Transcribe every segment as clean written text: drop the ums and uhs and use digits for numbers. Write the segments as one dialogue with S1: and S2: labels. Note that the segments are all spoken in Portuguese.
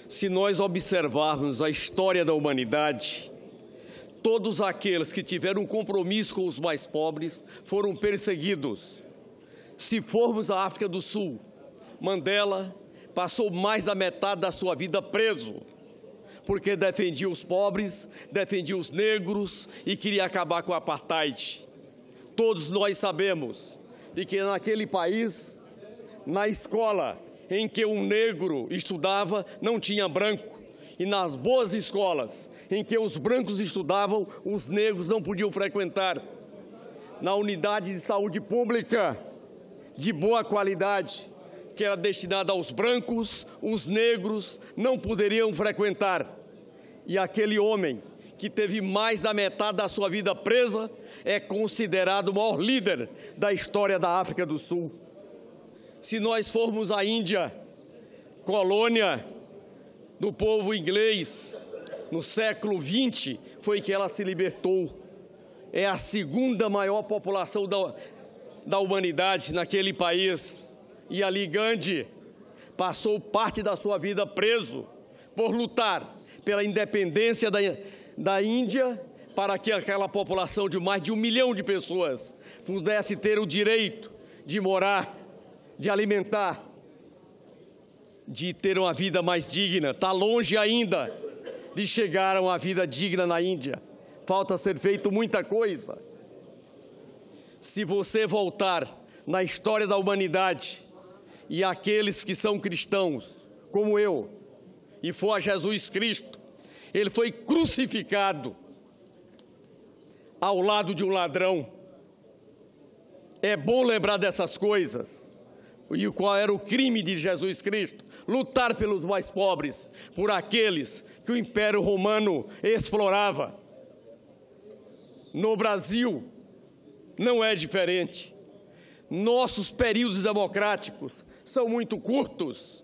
S1: Se nós observarmos a história da humanidade, todos aqueles que tiveram um compromisso com os mais pobres foram perseguidos. Se formos à África do Sul, Mandela passou mais da metade da sua vida preso, porque defendia os pobres, defendia os negros e queria acabar com o apartheid. Todos nós sabemos de que naquele país, na escola em que um negro estudava, não tinha branco. E nas boas escolas em que os brancos estudavam, os negros não podiam frequentar. Na unidade de saúde pública de boa qualidade, que era destinada aos brancos, os negros não poderiam frequentar. E aquele homem que teve mais da metade da sua vida presa é considerado o maior líder da história da África do Sul. Se nós formos à Índia, colônia do povo inglês, no século XX foi que ela se libertou. É a segunda maior população da humanidade naquele país. E ali Gandhi passou parte da sua vida preso por lutar pela independência da Índia, para que aquela população de mais de 1 milhão de pessoas pudesse ter o direito de morar, de alimentar, de ter uma vida mais digna. Está longe ainda de chegar a uma vida digna na Índia. Falta ser feito muita coisa. Se você voltar na história da humanidade e aqueles que são cristãos, como eu, e for a Jesus Cristo, ele foi crucificado ao lado de um ladrão. É bom lembrar dessas coisas. E qual era o crime de Jesus Cristo? Lutar pelos mais pobres, por aqueles que o Império Romano explorava. No Brasil, não é diferente. Nossos períodos democráticos são muito curtos.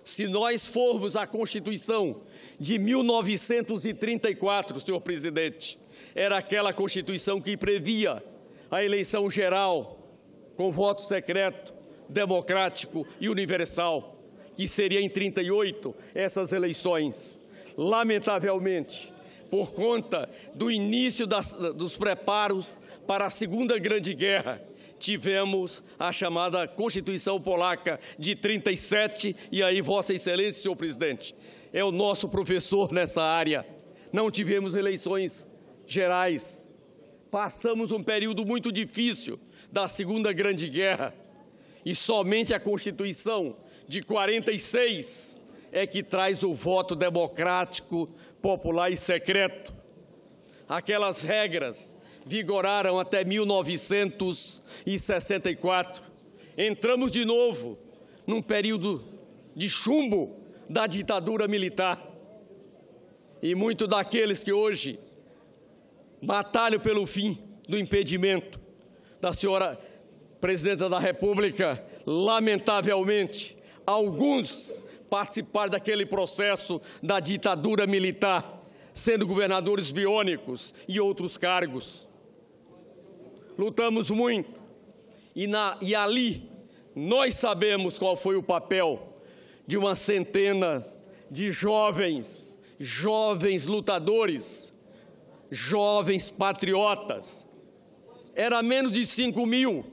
S1: Se nós formos à Constituição de 1934, senhor presidente, era aquela Constituição que previa a eleição geral com voto secreto, democrático e universal, que seria em 38 essas eleições. Lamentavelmente, por conta do início dos preparos para a Segunda Grande Guerra, tivemos a chamada Constituição Polaca de 37, e aí, Vossa Excelência, senhor presidente, é o nosso professor nessa área. Não tivemos eleições gerais. Passamos um período muito difícil da Segunda Grande Guerra, e somente a Constituição de 46 é que traz o voto democrático, popular e secreto. Aquelas regras vigoraram até 1964. Entramos de novo num período de chumbo da ditadura militar. E muitos daqueles que hoje batalham pelo fim do impedimento da senhora Presidenta da República, lamentavelmente, alguns participaram daquele processo da ditadura militar, sendo governadores biônicos e outros cargos. Lutamos muito e ali nós sabemos qual foi o papel de uma centena de jovens lutadores, jovens patriotas. Era menos de 5 mil,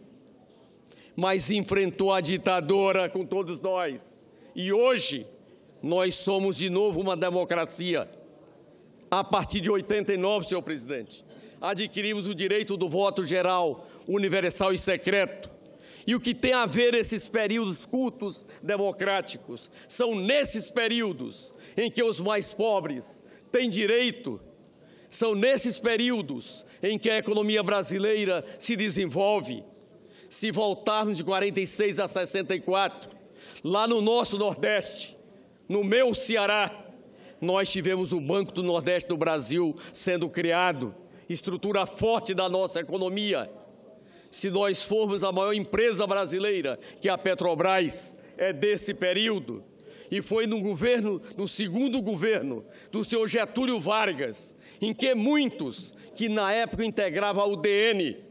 S1: mas enfrentou a ditadura com todos nós. E hoje nós somos de novo uma democracia. A partir de 89, senhor presidente, adquirimos o direito do voto geral, universal e secreto. E o que tem a ver esses períodos curtos democráticos? São nesses períodos em que os mais pobres têm direito, são nesses períodos em que a economia brasileira se desenvolve. Se voltarmos de 46 a 64, lá no nosso Nordeste, no meu Ceará, nós tivemos o Banco do Nordeste do Brasil sendo criado, estrutura forte da nossa economia. Se nós formos a maior empresa brasileira, que é a Petrobras, é desse período. E foi no segundo governo do senhor Getúlio Vargas, em que muitos que na época integravam a UDN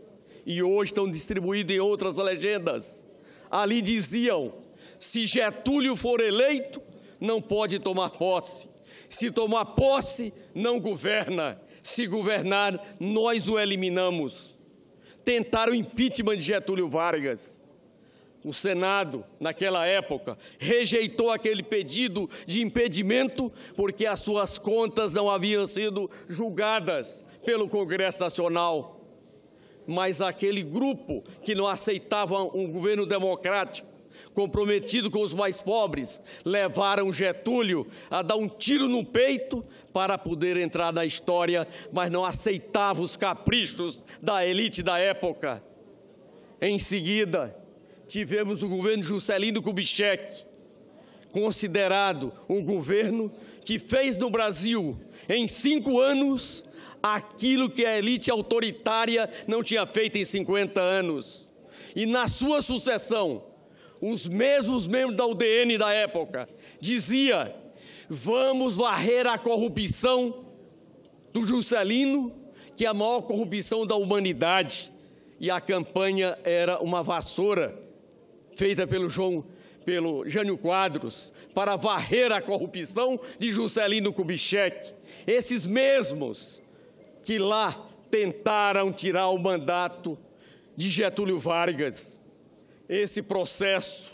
S1: e hoje estão distribuídos em outras legendas, ali diziam: se Getúlio for eleito, não pode tomar posse. Se tomar posse, não governa. Se governar, nós o eliminamos. Tentaram o impeachment de Getúlio Vargas. O Senado, naquela época, rejeitou aquele pedido de impedimento porque as suas contas não haviam sido julgadas pelo Congresso Nacional. Mas aquele grupo que não aceitava um governo democrático, comprometido com os mais pobres, levaram Getúlio a dar um tiro no peito para poder entrar na história, mas não aceitava os caprichos da elite da época. Em seguida, tivemos o governo Juscelino Kubitschek, considerado um governo que fez no Brasil, em 5 anos, aquilo que a elite autoritária não tinha feito em 50 anos. E na sua sucessão, os mesmos membros da UDN da época diziam: vamos varrer a corrupção do Juscelino, que é a maior corrupção da humanidade. E a campanha era uma vassoura feita pelo Jânio Quadros para varrer a corrupção de Juscelino Kubitschek. Esses mesmos que lá tentaram tirar o mandato de Getúlio Vargas. Esse processo,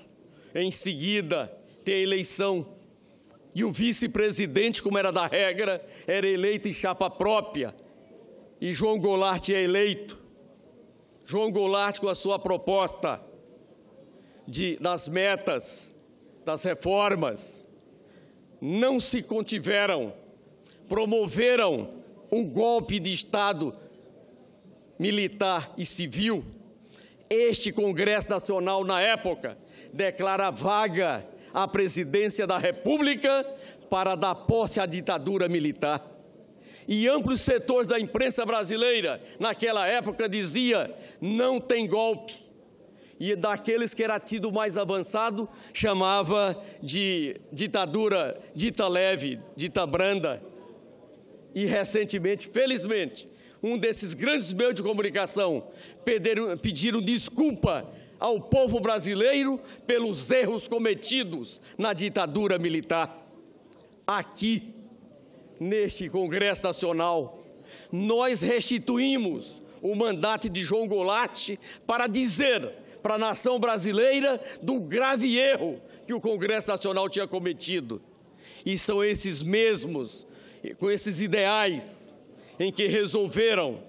S1: em seguida, tem a eleição. E o vice-presidente, como era da regra, era eleito em chapa própria. E João Goulart é eleito. João Goulart, com a sua proposta das metas, das reformas, não se contiveram, promoveram um golpe de Estado militar e civil. Este Congresso Nacional, na época, declara vaga a presidência da República para dar posse à ditadura militar. E amplos setores da imprensa brasileira, naquela época, dizia: não tem golpe. E daqueles que era tido mais avançado, chamava de ditadura dita leve, dita branda. E recentemente, felizmente, um desses grandes meios de comunicação pediram desculpa ao povo brasileiro pelos erros cometidos na ditadura militar. Aqui, neste Congresso Nacional, nós restituímos o mandato de João Goulart para dizer para a nação brasileira do grave erro que o Congresso Nacional tinha cometido. E são esses mesmos, com esses ideais, em que resolveram,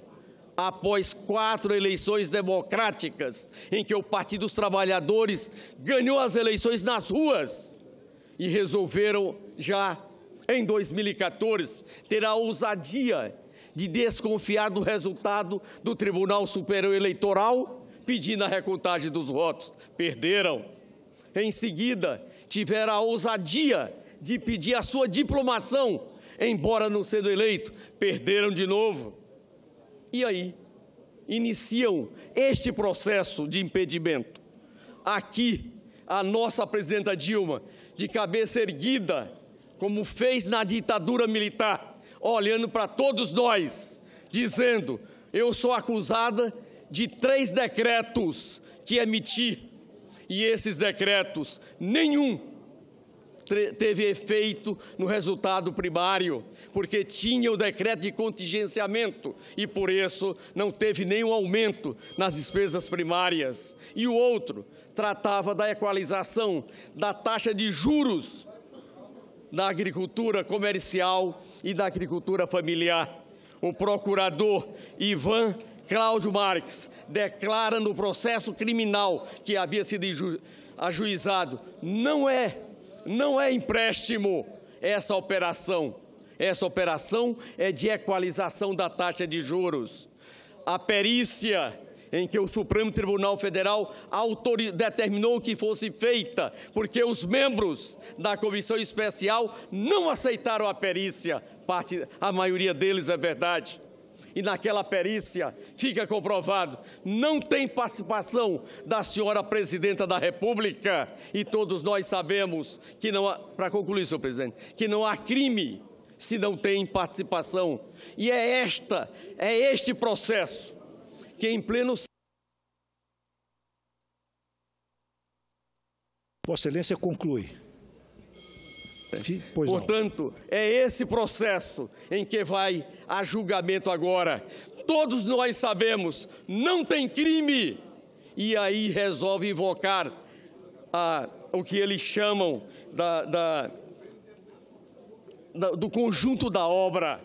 S1: após 4 eleições democráticas, em que o Partido dos Trabalhadores ganhou as eleições nas ruas, e resolveram já em 2014 ter a ousadia de desconfiar do resultado do Tribunal Superior Eleitoral, pedindo a recontagem dos votos. Perderam. Em seguida, tiveram a ousadia de pedir a sua diplomação, embora não sendo eleito. Perderam de novo. E aí, iniciam este processo de impedimento. Aqui, a nossa presidenta Dilma, de cabeça erguida, como fez na ditadura militar, olhando para todos nós, dizendo: eu sou acusada de 3 decretos que emiti, e esses decretos, nenhum teve efeito no resultado primário, porque tinha o decreto de contingenciamento e, por isso, não teve nenhum aumento nas despesas primárias. E o outro tratava da equalização da taxa de juros da agricultura comercial e da agricultura familiar. O procurador Ivan Cláudio Marques declara no processo criminal que havia sido ajuizado: não é empréstimo essa operação. Essa operação é de equalização da taxa de juros. A perícia em que o Supremo Tribunal Federal determinou que fosse feita, porque os membros da comissão especial não aceitaram a perícia, a maioria deles é verdade. E naquela perícia fica comprovado, não tem participação da senhora presidenta da República, e todos nós sabemos que não há, para concluir, senhor presidente, que não há crime se não tem participação. E é este processo que em pleno...
S2: Vossa Excelência conclui. Pois não.
S1: Portanto, é esse processo em que vai a julgamento agora. Todos nós sabemos, não tem crime. E aí resolve invocar o que eles chamam do conjunto da obra.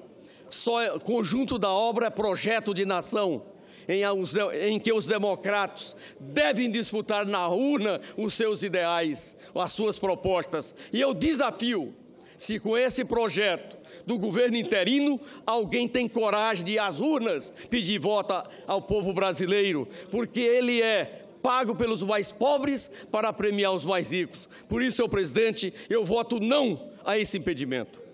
S1: Conjunto da obra é projeto de nação, em que os democratas devem disputar na urna os seus ideais, as suas propostas. E eu desafio, se com esse projeto do governo interino, alguém tem coragem de ir às urnas pedir voto ao povo brasileiro, porque ele é pago pelos mais pobres para premiar os mais ricos. Por isso, senhor presidente, eu voto não a esse impedimento.